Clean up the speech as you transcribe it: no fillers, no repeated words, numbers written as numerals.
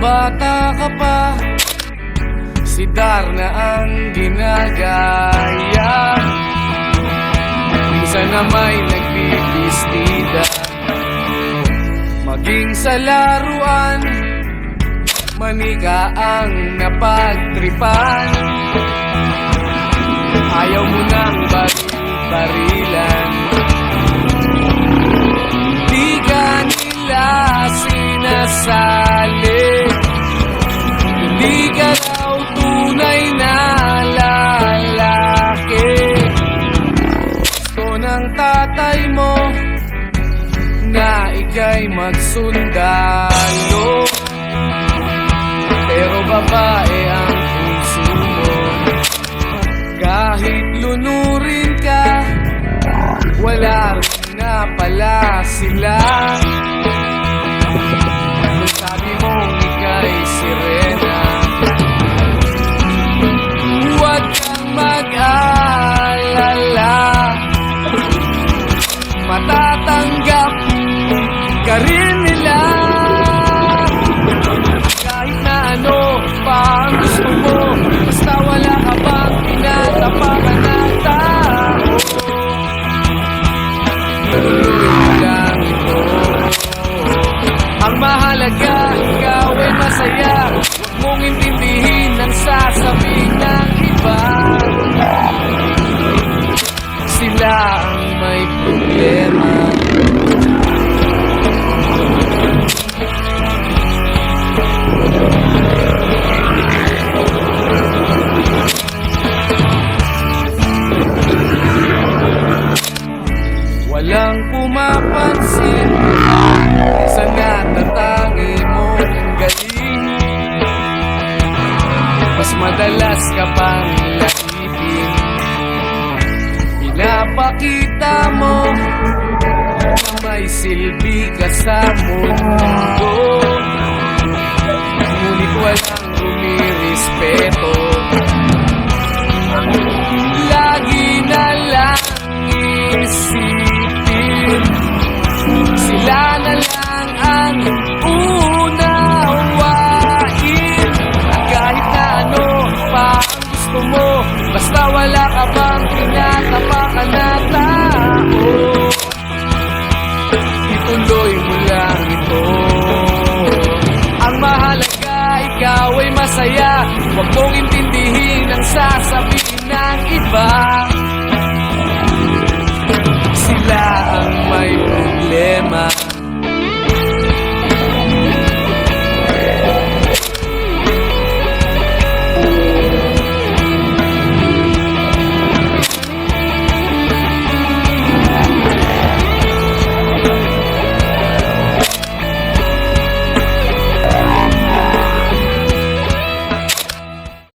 bata ka pa, si Darna ang ginagaya. Minsan na may nagbibistida, maging sa laruan, manika ang napagtripan. Ayaw mo nang baril-barilan, di ka nila sinasali. Hindi ka raw tunay na lalaki. Gusto ng tatay mo na ika'y magsundalo, pero babae ang puso mo. Kahit lunurin ka, wala rin na pala sila. Kung sabi mong ika'y sirena, huwag kang mag-alala, matatanggap ka rin nila. Kahit na ano pa ang gusto mo, basta wala ka bang tinatapakan ng tao. Tuloy mo lang ito. Ang mahalaga, ikaw ay masaya. Huwag mong intindihin ang sasabihin ng iba. Sila ang may problema. Walang pumapansin sa natatangi mong galing. Mas madalas ka pang lakipin, pinapakita mo na may silbi ka sa mundo. Ngunit walang rumirespeto, lagi na lang isipin sila na lang ang unawain. Kahit na ano pa ang gusto mo, basta wala ka bang tinatapakan na tao. Ituloy mo lang ito. Ang mahalaga, ikaw ay masaya. Huwag mong intindihin ang sasabihin ng iba. Sila ang may problema.